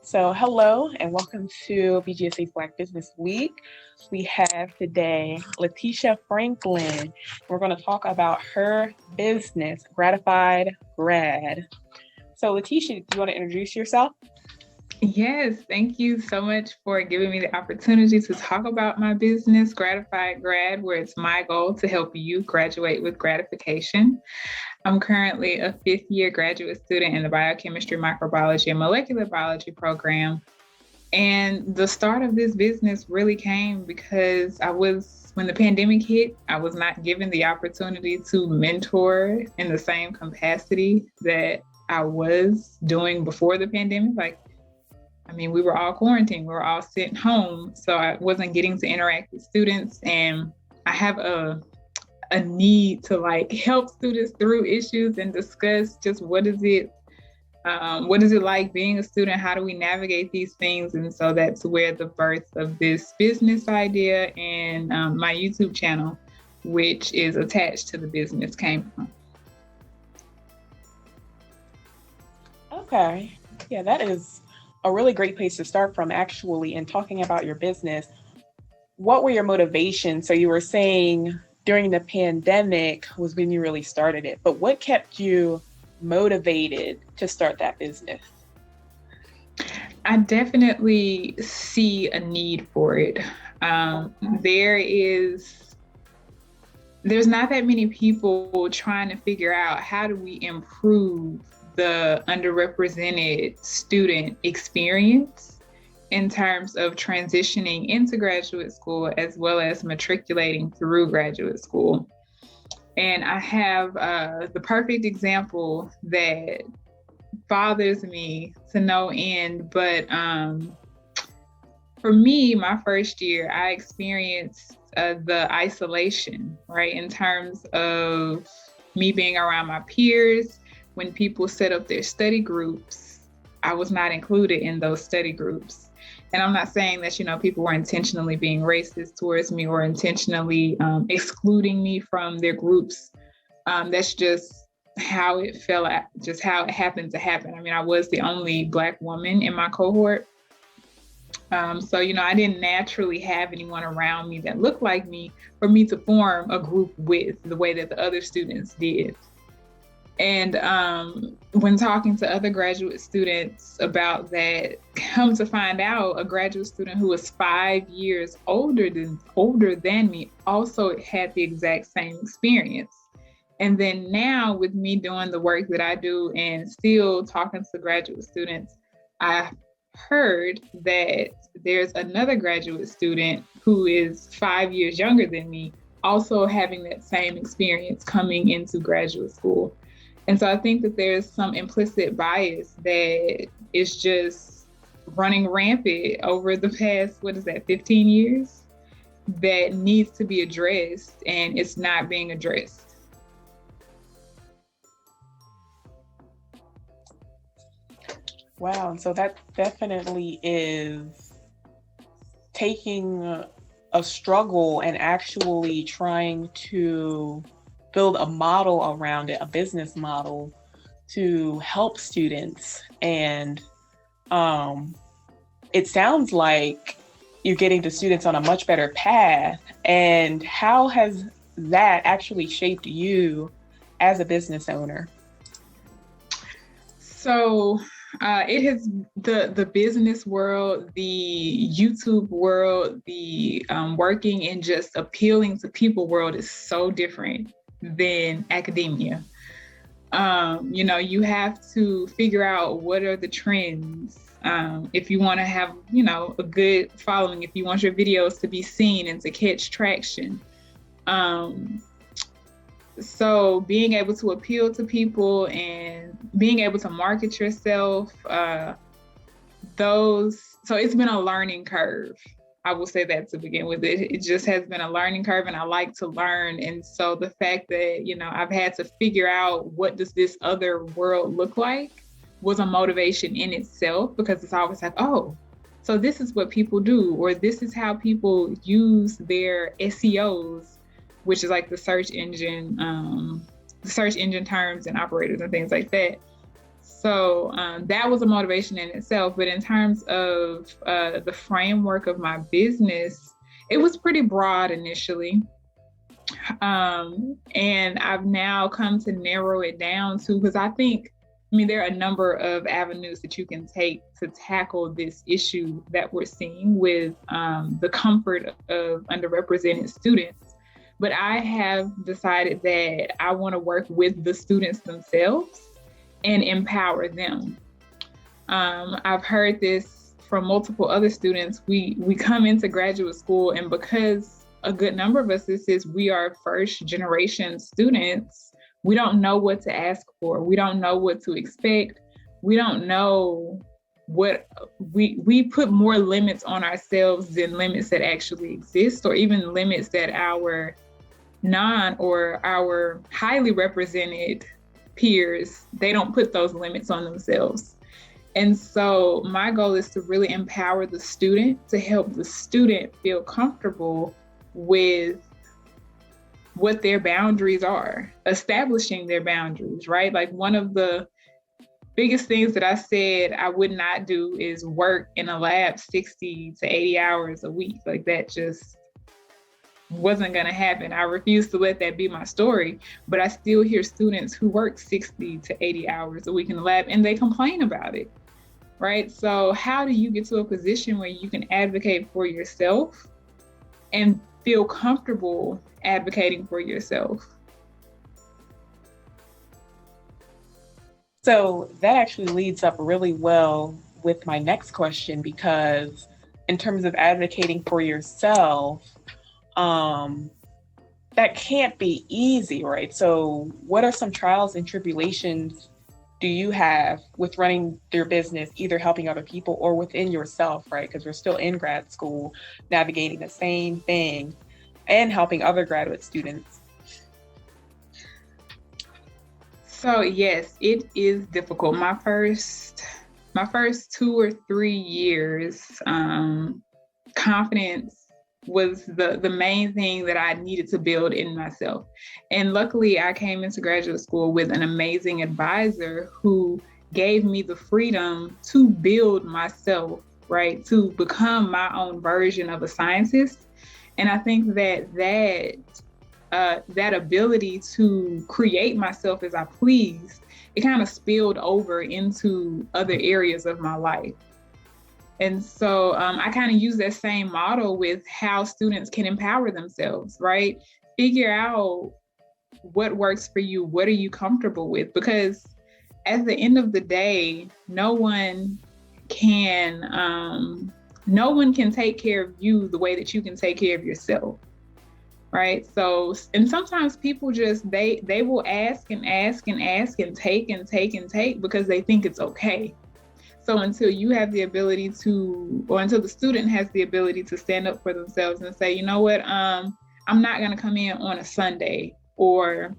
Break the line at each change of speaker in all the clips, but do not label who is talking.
So, hello and welcome to BGSA Black Business Week. We have today Letitia Franklin. We're going to talk about her business, Gratified Grad. So, Letitia, do you want to introduce yourself?
Yes, thank you so much for giving me the opportunity to talk about my business, Gratified Grad, where it's my goal to help you graduate with gratification. I'm currently a fifth year graduate student in the biochemistry, microbiology, and molecular biology program. And the start of this business really came because when the pandemic hit, I was not given the opportunity to mentor in the same capacity that I was doing before the pandemic. We were all quarantined, we were all sitting home. So I wasn't getting to interact with students. And I have a need to help students through issues and discuss just what is it like being a student? How do we navigate these things? And so that's where the birth of this business idea and my YouTube channel, which is attached to the business, came from.
Okay. Yeah, that is a really great place to start from, actually, in talking about your business. What were your motivations? So you were saying during the pandemic was when you really started it, but what kept you motivated to start that business?
I definitely see a need for it. There's not that many people trying to figure out how do we improve the underrepresented student experience in terms of transitioning into graduate school as well as matriculating through graduate school. And I have the perfect example that bothers me to no end. But for me, my first year, I experienced the isolation, right? In terms of me being around my peers. When people set up their study groups, I was not included in those study groups. And I'm not saying that, people were intentionally being racist towards me or intentionally excluding me from their groups. That's just how it fell out, just how it happened to happen. I was the only Black woman in my cohort. So, I didn't naturally have anyone around me that looked like me for me to form a group with the way that the other students did. And when talking to other graduate students about that, come to find out a graduate student who was 5 years older than me also had the exact same experience. And then now with me doing the work that I do and still talking to graduate students, I heard that there's another graduate student who is 5 years younger than me, also having that same experience coming into graduate school. And so I think that there's some implicit bias that is just running rampant over the past, 15 years, that needs to be addressed, and it's not being addressed.
Wow. So that definitely is taking a struggle and actually trying to build a model around it, a business model to help students. And it sounds like you're getting the students on a much better path. And how has that actually shaped you as a business owner?
So it has the business world, the YouTube world, the working and just appealing to people world is so different than academia. You have to figure out what are the trends. If you want to have, a good following, if you want your videos to be seen and to catch traction. So being able to appeal to people and being able to market yourself, so it's been a learning curve. I will say that to begin with. It just has been a learning curve, and I like to learn. And so the fact that, I've had to figure out what does this other world look like was a motivation in itself, because it's always like, oh, so this is what people do, or this is how people use their SEOs, which is like the search engine terms and operators and things like that. So that was a motivation in itself. But in terms of the framework of my business, it was pretty broad initially. And I've now come to narrow it down to, because I mean, there are a number of avenues that you can take to tackle this issue that we're seeing with the comfort of underrepresented students. But I have decided that I want to work with the students themselves and empower them. I've heard this from multiple other students. We come into graduate school, and because a good number of us, we are first generation students, we don't know what to ask for. We don't know what to expect. We don't know what we put more limits on ourselves than limits that actually exist, or even limits that our our highly represented peers, they don't put those limits on themselves. And so my goal is to really empower the student, to help the student feel comfortable with what their boundaries are, establishing their boundaries, right? Like, one of the biggest things that I said I would not do is work in a lab 60 to 80 hours a week. Like, that just wasn't going to happen. I refuse to let that be my story, but I still hear students who work 60 to 80 hours a week in the lab, and they complain about it, right? So how do you get to a position where you can advocate for yourself and feel comfortable advocating for yourself?
So that actually leads up really well with my next question, because in terms of advocating for yourself, that can't be easy, right? So what are some trials and tribulations do you have with running your business, either helping other people or within yourself, right? Because we're still in grad school, navigating the same thing and helping other graduate students.
So yes, it is difficult. My first 2 or 3 years, confidence was the main thing that I needed to build in myself. And luckily, I came into graduate school with an amazing advisor who gave me the freedom to build myself, right? To become my own version of a scientist. And I think that ability to create myself as I please, it kind of spilled over into other areas of my life. And so I kind of use that same model with how students can empower themselves, right? Figure out what works for you. What are you comfortable with? Because at the end of the day, no one can take care of you the way that you can take care of yourself, right? So, and sometimes people just, they will ask and ask and ask and take and take and take because they think it's okay. So until you have the ability to, or until the student has the ability to stand up for themselves and say, you know what, I'm not going to come in on a Sunday, or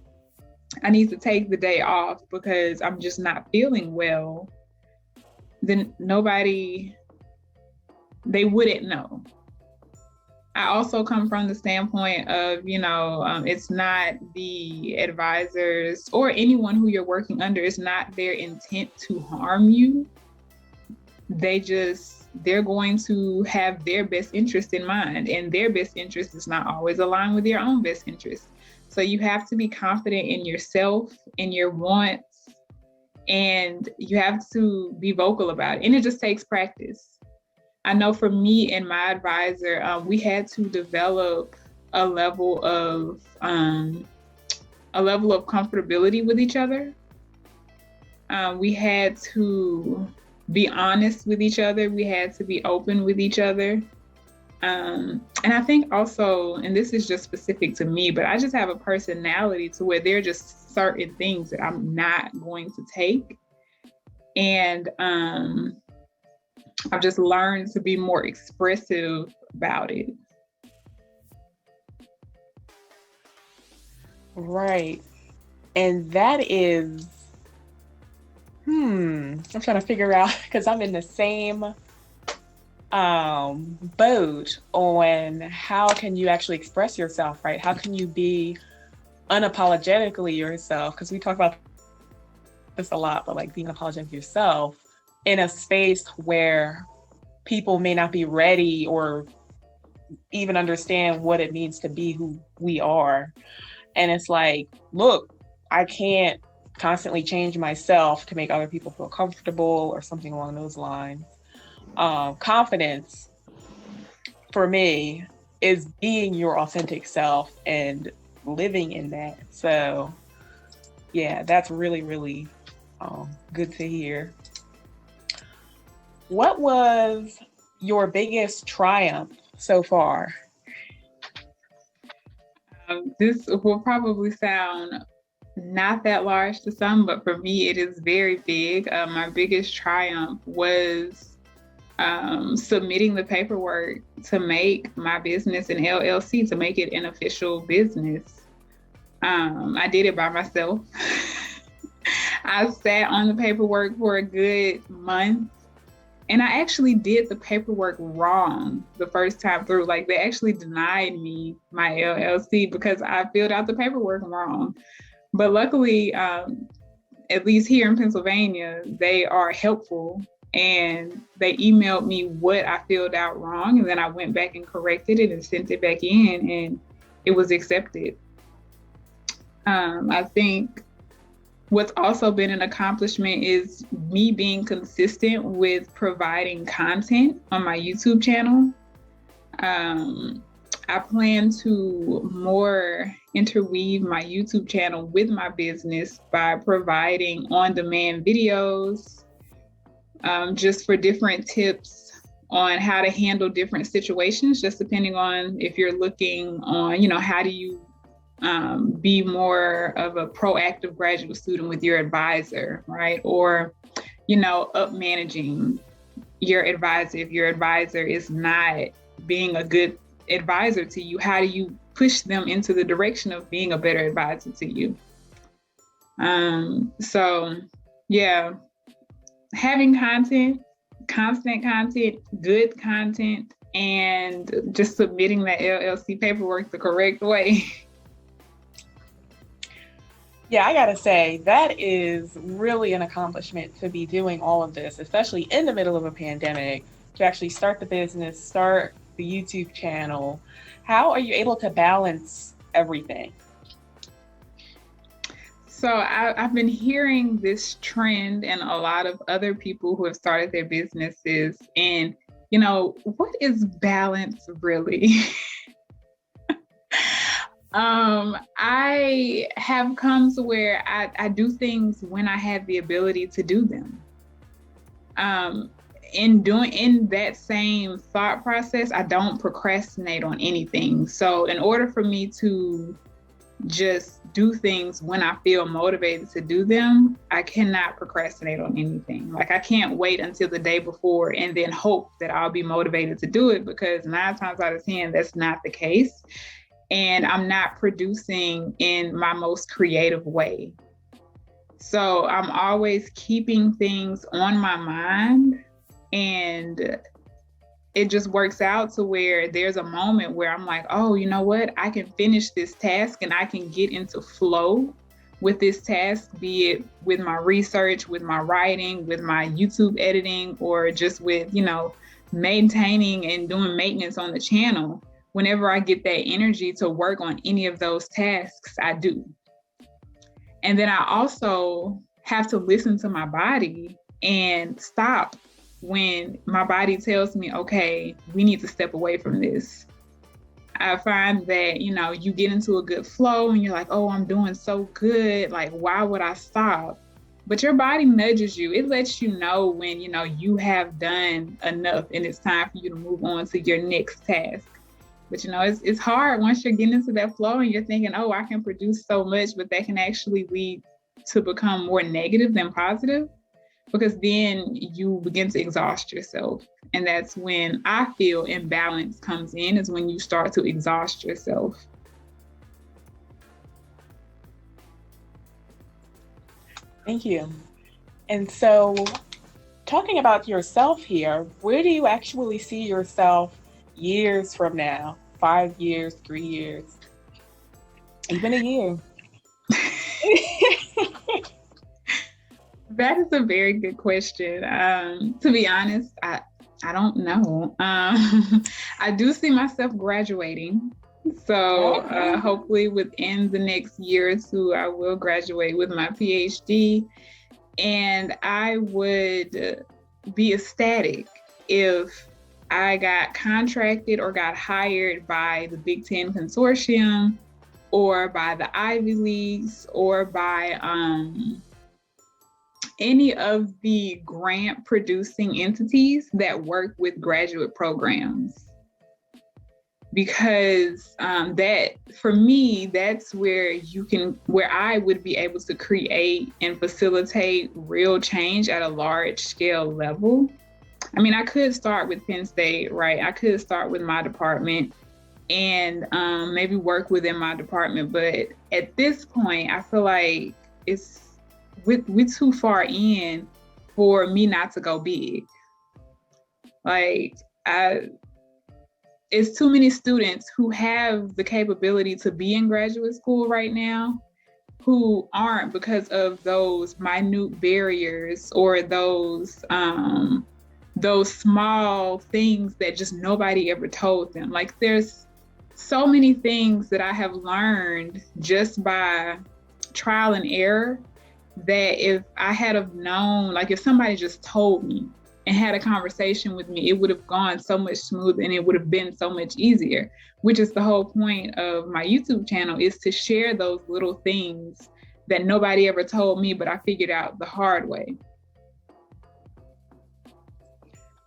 I need to take the day off because I'm just not feeling well, then they wouldn't know. I also come from the standpoint of, it's not the advisors or anyone who you're working under, it's not their intent to harm you. They're going to have their best interest in mind, and their best interest is not always aligned with your own best interest. So you have to be confident in yourself, in your wants, and you have to be vocal about it. And it just takes practice. I know for me and my advisor, we had to develop a level of comfortability with each other. We had to be honest with each other. We had to be open with each other. And I think also, and this is just specific to me, but I just have a personality to where there are just certain things that I'm not going to take. And I've just learned to be more expressive about it.
Right. And that is, I'm trying to figure out, because I'm in the same boat on how can you actually express yourself, right? How can you be unapologetically yourself? Because we talk about this a lot, but like being unapologetic yourself in a space where people may not be ready or even understand what it means to be who we are. And it's like, look, I can't constantly change myself to make other people feel comfortable or something along those lines. Confidence for me is being your authentic self and living in that. So yeah, that's really, really good to hear. What was your biggest triumph so far?
This will probably sound not that large to some, but for me, it is very big. My biggest triumph was submitting the paperwork to make my business an LLC, to make it an official business. I did it by myself. I sat on the paperwork for a good month. And I actually did the paperwork wrong the first time through. Like, they actually denied me my LLC because I filled out the paperwork wrong. But luckily, at least here in Pennsylvania, they are helpful. And they emailed me what I filled out wrong. And then I went back and corrected it and sent it back in, and it was accepted. I think what's also been an accomplishment is me being consistent with providing content on my YouTube channel. I plan to more interweave my YouTube channel with my business by providing on-demand videos, just for different tips on how to handle different situations, just depending on if you're looking on, how do you be more of a proactive graduate student with your advisor, right? Or, up managing your advisor. If your advisor is not being a good advisor to you, how do you push them into the direction of being a better advisor to you? So yeah, having content, constant content, good content, and just submitting that LLC paperwork the correct way.
Yeah, I gotta say, that is really an accomplishment to be doing all of this, especially in the middle of a pandemic, to actually start the business, start the YouTube channel. How are you able to balance everything?
So I've been hearing this trend and a lot of other people who have started their businesses, and, what is balance really? I have come to where I do things when I have the ability to do them. In that same thought process, I don't procrastinate on anything. So in order for me to just do things when I feel motivated to do them, I cannot procrastinate on anything. Like, I can't wait until the day before and then hope that I'll be motivated to do it, because 9 times out of 10, that's not the case. And I'm not producing in my most creative way. So I'm always keeping things on my mind, and it just works out to where there's a moment where I'm like, oh, you know what? I can finish this task and I can get into flow with this task, be it with my research, with my writing, with my YouTube editing, or just with, maintaining and doing maintenance on the channel. Whenever I get that energy to work on any of those tasks, I do. And then I also have to listen to my body and stop when my body tells me, okay, we need to step away from this. I find that, you get into a good flow and you're like, oh, I'm doing so good. Like, why would I stop? But your body nudges you. It lets you know when, you have done enough and it's time for you to move on to your next task. But, it's hard once you're getting into that flow and you're thinking, oh, I can produce so much, but that can actually lead to become more negative than positive, because then you begin to exhaust yourself. And that's when I feel imbalance comes in, is when you start to exhaust yourself.
Thank you. And so, talking about yourself here, where do you actually see yourself years from now? 5 years, 3 years, even a year?
That is a very good question. To be honest, I don't know. I do see myself graduating. So hopefully within the next year or two, I will graduate with my PhD. And I would be ecstatic if I got contracted or got hired by the Big Ten Consortium or by the Ivy Leagues or by any of the grant producing entities that work with graduate programs. Because that, for me, that's where I would be able to create and facilitate real change at a large scale level. I mean, I could start with Penn State, right? I could start with my department and maybe work within my department. But at this point, I feel like we're too far in for me not to go big. Like, it's too many students who have the capability to be in graduate school right now who aren't because of those minute barriers or those small things that just nobody ever told them. Like, there's so many things that I have learned just by trial and error that if I had have known, like if somebody just told me and had a conversation with me, it would have gone so much smoother and it would have been so much easier, which is the whole point of my YouTube channel, is to share those little things that nobody ever told me, but I figured out the hard way.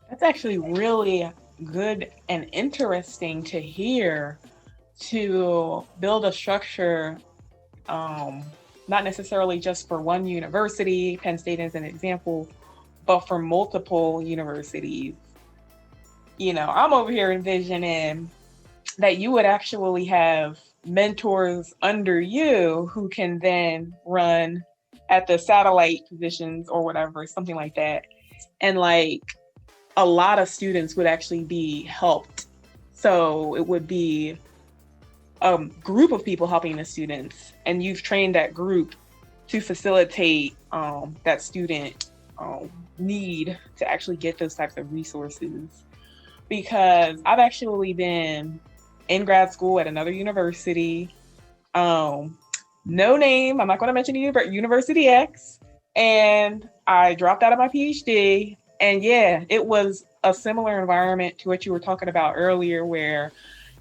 That's actually really good and interesting to hear, to build a structure, not necessarily just for one university, Penn State as an example, but for multiple universities. You know, I'm over here envisioning that you would actually have mentors under you who can then run at the satellite positions or whatever, something like that. And like a lot of students would actually be helped. So it would be a group of people helping the students, and you've trained that group to facilitate that student need to actually get those types of resources. Because I've actually been in grad school at another university, no name, I'm not going to mention University X, and I dropped out of my PhD. And yeah, it was a similar environment to what you were talking about earlier, where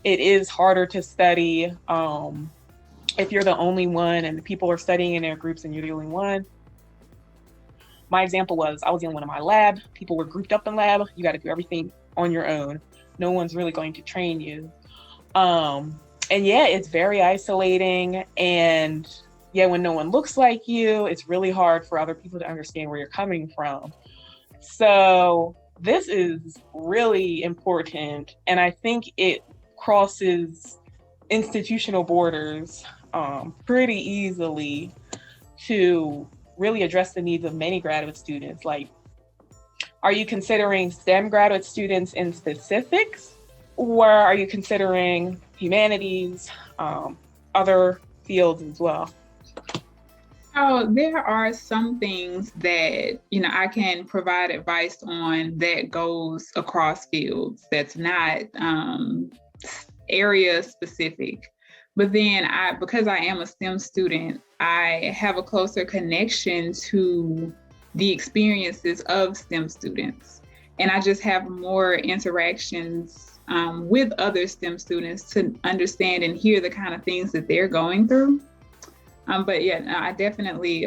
it is harder to study if you're the only one and the people are studying in their groups and you're the only one. My example was I was the only one in my lab. People were grouped up in lab. You got to do everything on your own. No one's really going to train you. And yeah, it's very isolating. And yeah, when no one looks like you, it's really hard for other people to understand where you're coming from. So this is really important. And I think it crosses institutional borders pretty easily to really address the needs of many graduate students. Like, are you considering STEM graduate students in specifics, or are you considering humanities, other fields as well?
So there are some things that, I can provide advice on that goes across fields, that's not area specific. But then because I am a STEM student, I have a closer connection to the experiences of STEM students. And I just have more interactions with other STEM students to understand and hear the kind of things that they're going through. But yeah, I definitely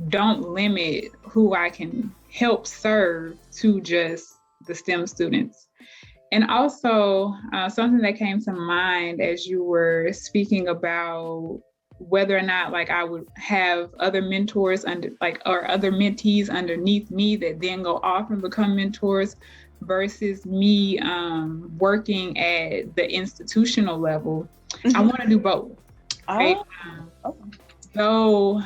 don't limit who I can help serve to just the STEM students. And also something that came to mind as you were speaking about whether or not I would have other mentors or other mentees underneath me that then go off and become mentors versus me working at the institutional level. Mm-hmm. I want to do both. Right? So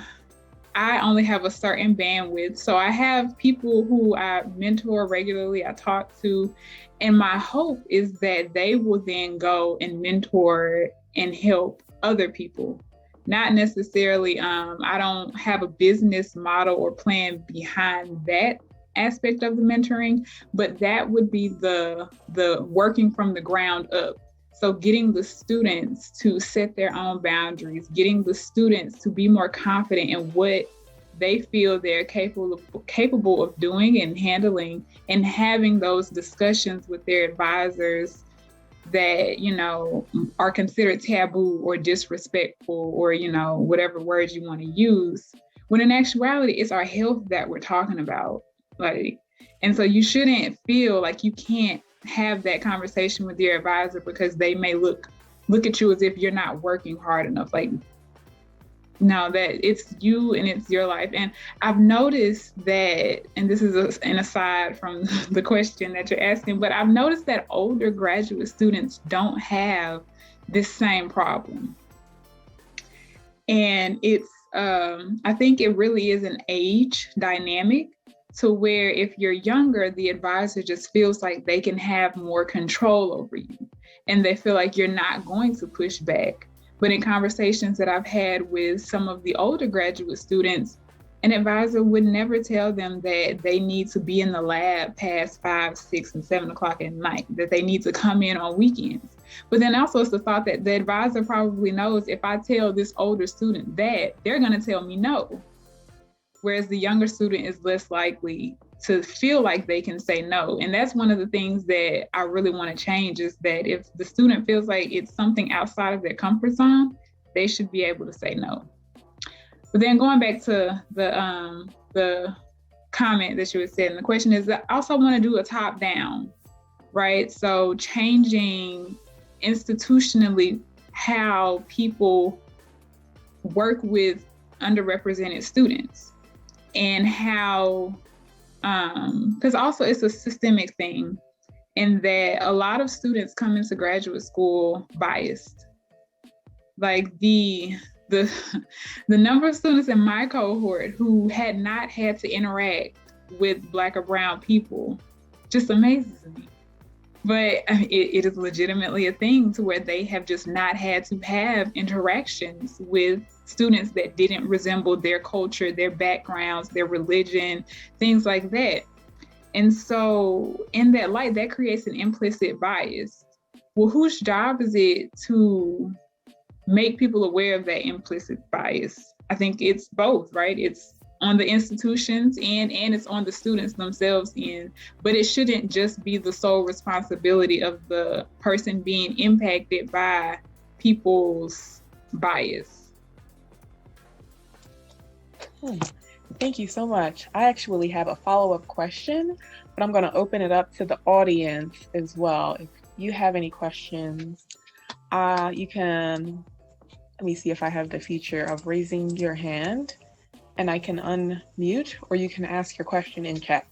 I only have a certain bandwidth. So I have people who I mentor regularly, I talk to, and my hope is that they will then go and mentor and help other people, Not necessarily, I don't have a business model or plan behind that aspect of the mentoring, but that would be the working from the ground up. So getting the students to set their own boundaries, getting the students to be more confident in what they feel they're capable of doing and handling, and having those discussions with their advisors that, you know, are considered taboo or disrespectful, or, you know, whatever words you want to use, when in actuality it's our health that we're talking about. Like, and so you shouldn't feel like you can't have that conversation with your advisor because they may look at you as if you're not working hard enough. Like, no, that it's you and it's your life. And I've noticed that, and this is an aside from the question that you're asking, but I've noticed that older graduate students don't have this same problem. And it's, I think it really is an age dynamic, to where if you're younger, the advisor just feels like they can have more control over you, and they feel like you're not going to push back. But in conversations that I've had with some of the older graduate students, an advisor would never tell them that they need to be in the lab past 5, 6, and 7 o'clock at night, that they need to come in on weekends. But then also it's the thought that the advisor probably knows, if I tell this older student that, they're going to tell me no. Whereas the younger student is less likely to feel like they can say no. And that's one of the things that I really want to change, is that if the student feels like it's something outside of their comfort zone, they should be able to say no. But then going back to the comment that you had said, and the question is, I also want to do a top down, right? So changing institutionally how people work with underrepresented students, and how, because also it's a systemic thing, in that a lot of students come into graduate school biased. Like the number of students in my cohort who had not had to interact with Black or brown people just amazes me. But it is legitimately a thing, to where they have just not had to have interactions with students that didn't resemble their culture, their backgrounds, their religion, things like that. And so in that light, that creates an implicit bias. Well, whose job is it to make people aware of that implicit bias? I think it's both, right? It's on the institutions and it's on the students themselves but it shouldn't just be the sole responsibility of the person being impacted by people's bias.
Thank you so much. I actually have a follow-up question, but I'm going to open it up to the audience as well. If you have any questions, you can, let me see if I have the feature of raising your hand, and I can unmute, or you can ask your question in chat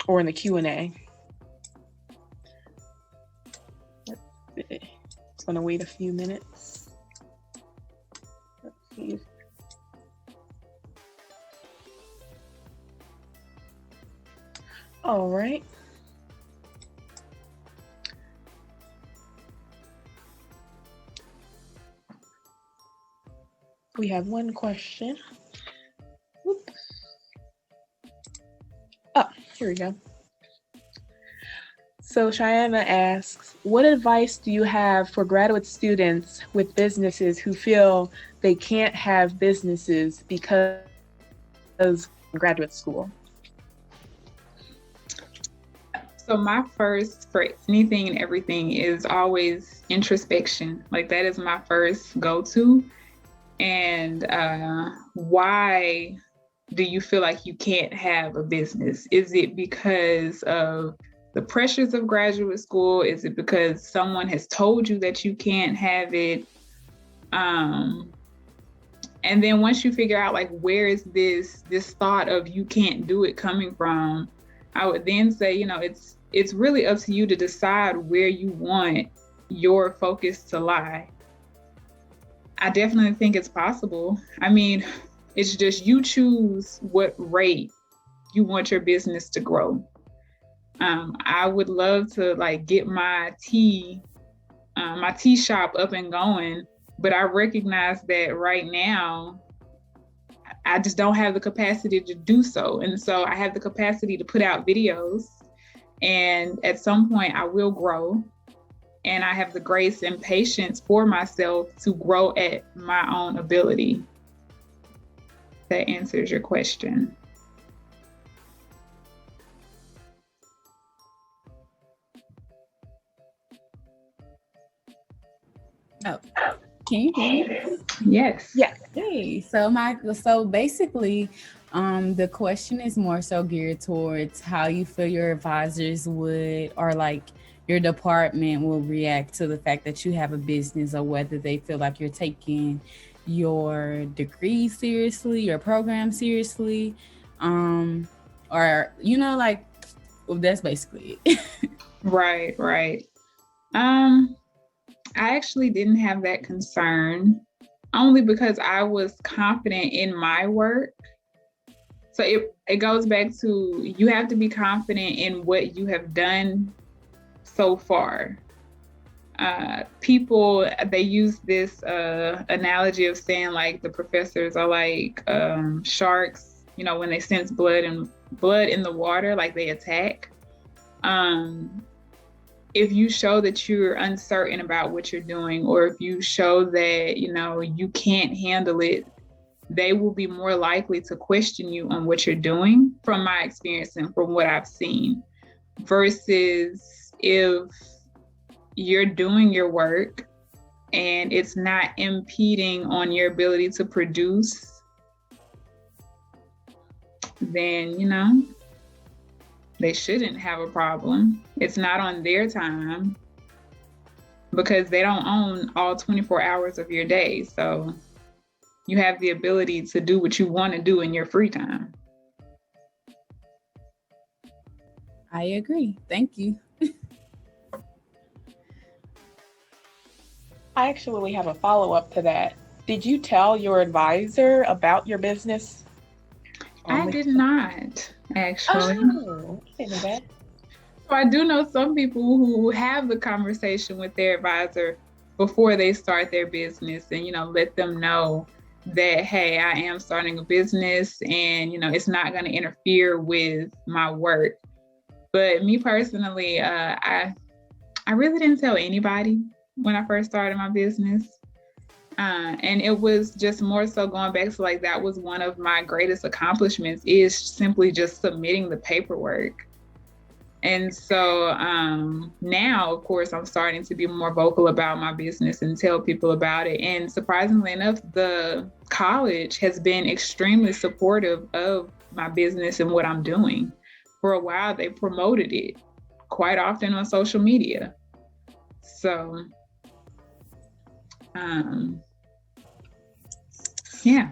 or in the Q&A. Just going to wait a few minutes. Let's see. All right. We have one question. Whoop. Oh, here we go. So Cheyenne asks, what advice do you have for graduate students with businesses who feel they can't have businesses because of graduate school?
So my first, for anything and everything, is always introspection. Like, that is my first go-to. And why do you feel like you can't have a business? Is it because of the pressures of graduate school? Is it because someone has told you that you can't have it? And then once you figure out, like, where is this thought of you can't do it coming from, I would then say, you know, it's really up to you to decide where you want your focus to lie. I definitely think it's possible. I mean, it's just you choose what rate you want your business to grow. I would love to, like, get my tea shop up and going But I recognize that right now, I just don't have the capacity to do so. And so I have the capacity to put out videos. And at some point, I will grow. And I have the grace and patience for myself to grow at my own ability. That answers your question.
Oh, can you hear me?
Yes.
Yeah.
Hey, so basically, the question is more so geared towards how you feel your advisors would, or like your department will react to the fact that you have a business, or whether they feel like you're taking your degree seriously, your program seriously, or like, well, that's basically it.
Right. I actually didn't have that concern, only because I was confident in my work. So it goes back to, you have to be confident in what you have done so far. People, they use this analogy of saying like the professors are like sharks, when they sense blood in the water, like they attack. If you show that you're uncertain about what you're doing, or if you show that, you can't handle it, they will be more likely to question you on what you're doing, from my experience and from what I've seen, versus if you're doing your work and it's not impeding on your ability to produce, then, they shouldn't have a problem. It's not on their time, because they don't own all 24 hours of your day. So you have the ability to do what you want to do in your free time.
I agree. Thank you.
I actually have a follow-up to that. Did you tell your advisor about your business?
I did not, actually.
Oh, I didn't know that.
So I do know some people who have the conversation with their advisor before they start their business, and let them know that, hey, I am starting a business, and it's not going to interfere with my work. But me personally, I really didn't tell anybody when I first started my business. And it was just more so going back to, like, that was one of my greatest accomplishments, is simply just submitting the paperwork. And so now, of course, I'm starting to be more vocal about my business and tell people about it. And surprisingly enough, the college has been extremely supportive of my business and what I'm doing. For a while, they promoted it quite often on social media. So, yeah.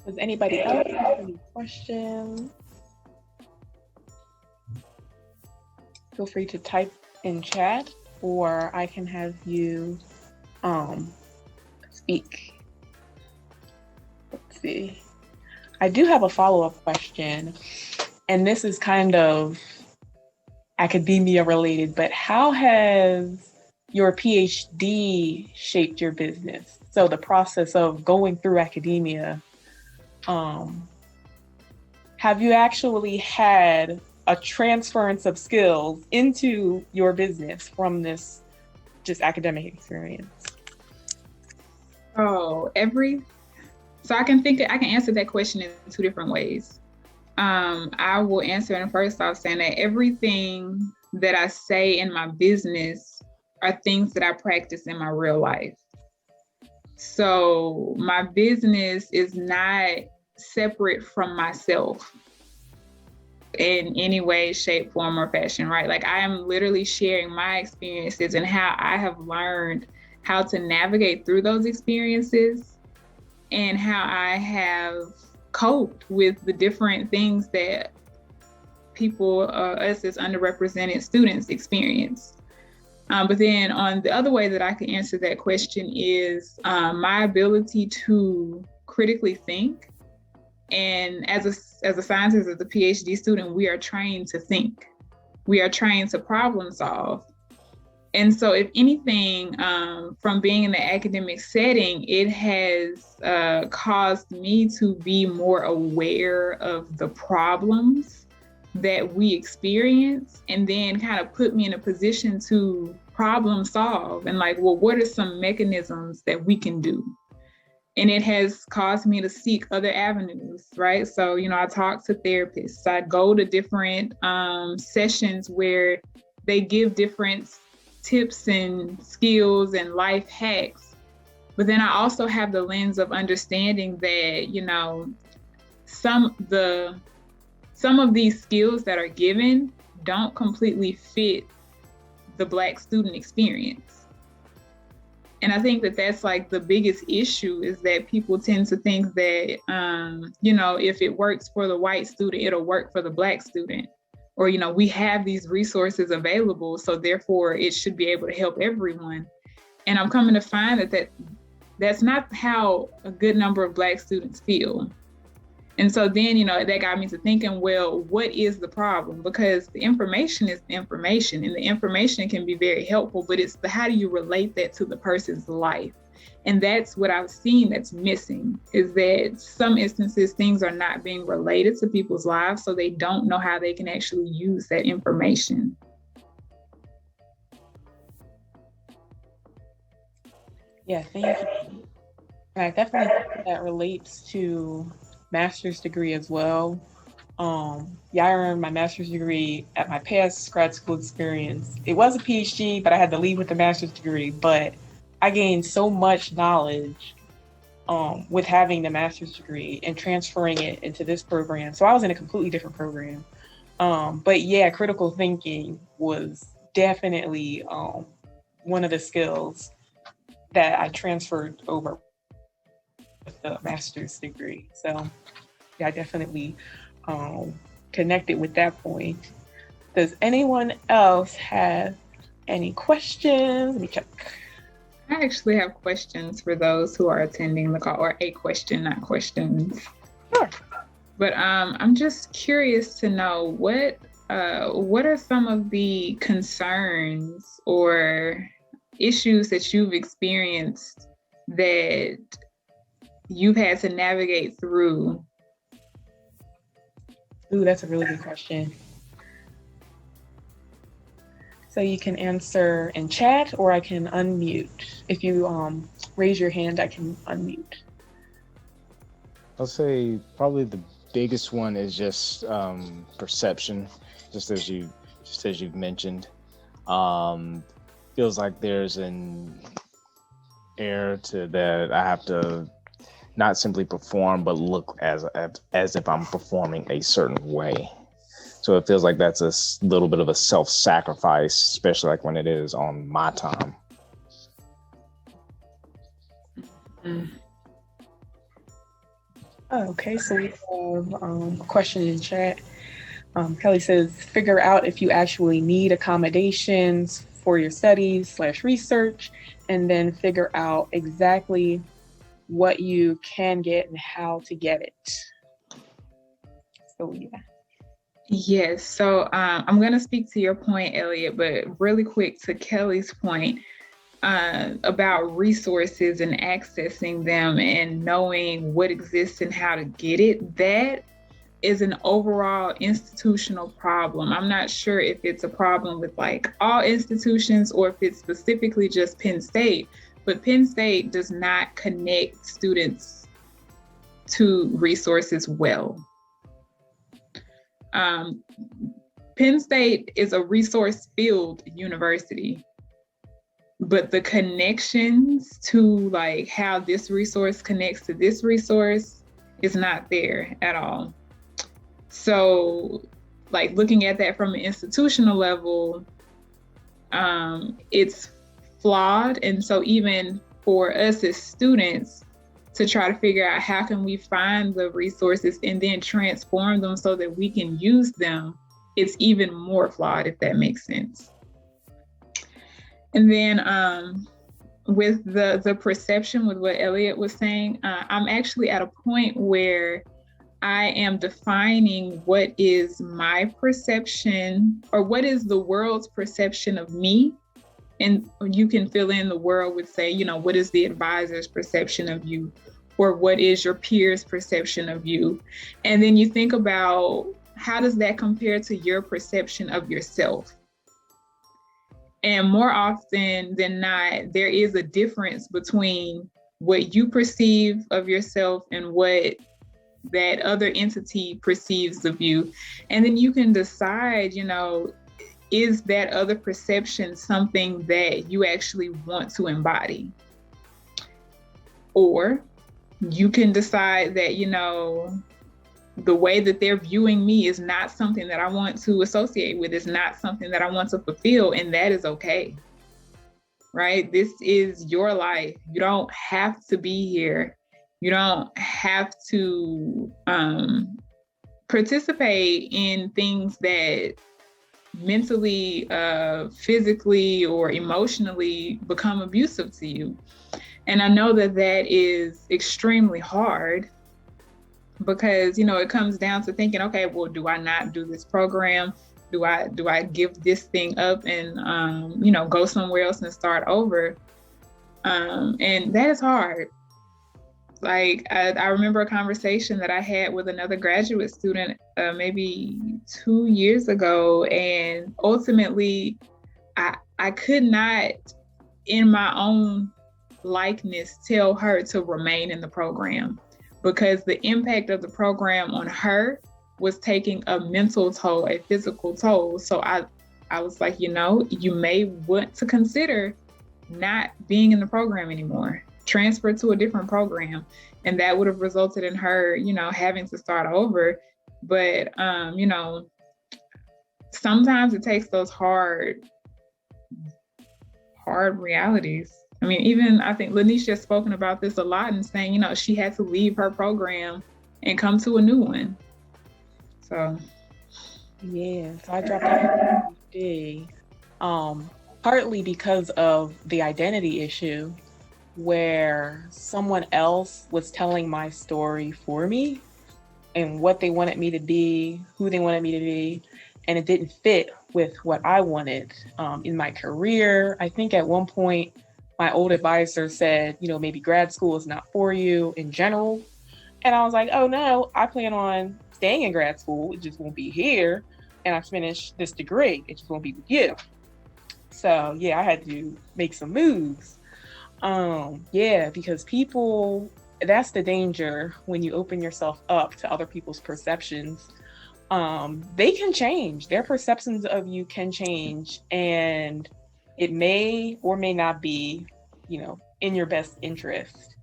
Does anybody else have any questions? Feel free to type in chat, or I can have you speak. Let's see. I do have a follow-up question, and this is kind of academia related, but how has your PhD shaped your business? So the process of going through academia, have you actually had a transference of skills into your business from this just academic experience?
So I can answer that question in two different ways. I will answer it first off saying that everything that I say in my business are things that I practice in my real life. So my business is not separate from myself in any way, shape, form, or fashion, right? Like, I am literally sharing my experiences and how I have learned how to navigate through those experiences, and how I have coped with the different things that people, us as underrepresented students, experience. But then on the other way that I can answer that question is my ability to critically think. And as a scientist, as a PhD student, we are trained to think. We are trained to problem solve. And so if anything, from being in the academic setting, it has caused me to be more aware of the problems that we experience, and then kind of put me in a position to problem solve and like, well, what are some mechanisms that we can do? And it has caused me to seek other avenues, right? So, I talk to therapists. I go to different sessions where they give different tips and skills and life hacks. But then I also have the lens of understanding that, some of these skills that are given don't completely fit the Black student experience. And I think that that's like the biggest issue, is that people tend to think that, if it works for the white student, it'll work for the Black student. Or, we have these resources available, so therefore it should be able to help everyone. And I'm coming to find that that's not how a good number of Black students feel. And so then, that got me to thinking, well, what is the problem? Because the information is the information, and the information can be very helpful, but it's how do you relate that to the person's life? And that's what I've seen that's missing, is that some instances things are not being related to people's lives, so they don't know how they can actually use that information.
Yeah, thank you. I definitely think that relates to master's degree as well. I earned my master's degree at my past grad school experience. It was a PhD, but I had to leave with a master's degree. But I gained so much knowledge with having the master's degree and transferring it into this program. So I was in a completely different program. But yeah, critical thinking was definitely one of the skills that I transferred over with the master's degree. So yeah, I definitely connected with that point. Does anyone else have any questions? Let me check.
I actually have questions for those who are attending the call, or a question, not questions.
Sure.
But I'm just curious to know what are some of the concerns or issues that you've experienced that you've had to navigate through?
Ooh, that's a really good question. So you can answer in chat, or I can unmute. If you raise your hand, I can unmute.
I'll say probably the biggest one is just perception, just as you've mentioned. Feels like there's an air to that I have to not simply perform, but look as if I'm performing a certain way. So it feels like that's a little bit of a self-sacrifice, especially like when it is on my time.
Oh, okay, so we have a question in chat. Kelly says, figure out if you actually need accommodations for your studies / research, and then figure out exactly what you can get and how to get it. So yeah.
Yes, so I'm going to speak to your point, Elliot, but really quick to Kelly's point about resources and accessing them and knowing what exists and how to get it. That is an overall institutional problem. I'm not sure if it's a problem with like all institutions or if it's specifically just Penn State, but Penn State does not connect students to resources well. Penn State is a resource-filled university, but the connections to like how this resource connects to this resource is not there at all. So like looking at that from an institutional level, it's flawed. And so even for us as students to try to figure out how can we find the resources and then transform them so that we can use them, it's even more flawed, if that makes sense. And then with the perception, with what Elliot was saying, I'm actually at a point where I am defining what is my perception or what is the world's perception of me And you can fill in, the world would say, what is the advisor's perception of you? Or what is your peers' perception of you? And then you think about, how does that compare to your perception of yourself? And more often than not, there is a difference between what you perceive of yourself and what that other entity perceives of you. And then you can decide, is that other perception something that you actually want to embody? Or you can decide that, the way that they're viewing me is not something that I want to associate with. It's not something that I want to fulfill, and that is okay, right? This is your life. You don't have to be here. You don't have to participate in things that mentally, physically, or emotionally become abusive to you. And I know that that is extremely hard, because, it comes down to thinking, okay, well, do I not do this program? Do I give this thing up and, go somewhere else and start over? And that is hard. Like, I remember a conversation that I had with another graduate student maybe 2 years ago. And ultimately, I could not, in my own likeness, tell her to remain in the program, because the impact of the program on her was taking a mental toll, a physical toll. So I was like, you may want to consider not being in the program anymore, transfer to a different program. And that would have resulted in her, having to start over. But, sometimes it takes those hard realities. I mean, even I think Lanisha has spoken about this a lot and saying, she had to leave her program and come to a new one. So.
Yeah, so I dropped out of PhD, partly because of the identity issue, where someone else was telling my story for me and what they wanted me to be, who they wanted me to be, and it didn't fit with what I wanted in my career. I think at one point, my old advisor said, maybe grad school is not for you in general. And I was like, oh no, I plan on staying in grad school. It just won't be here. And I finished this degree. It just won't be with you. So yeah, I had to make some moves. Because people, that's the danger when you open yourself up to other people's perceptions. They can change. Their perceptions of you can change, and it may or may not be, in your best interest.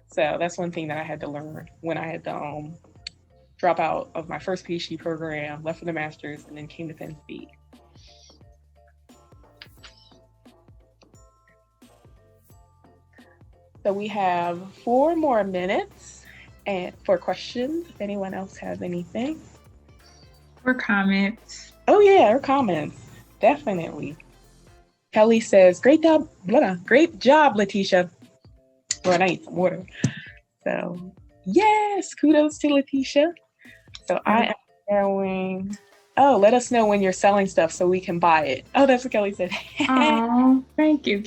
So that's one thing that I had to learn when I had to drop out of my first PhD program, left for the master's, and then came to Penn State. So we have 4 more minutes for questions, if anyone else has anything.
Or comments.
Oh yeah, or comments, definitely. Kelly says, great job, Letitia. Well, I need some water. So yes, kudos to Letitia. So I am going, let us know when you're selling stuff so we can buy it. Oh, that's what Kelly said.
Oh, thank you.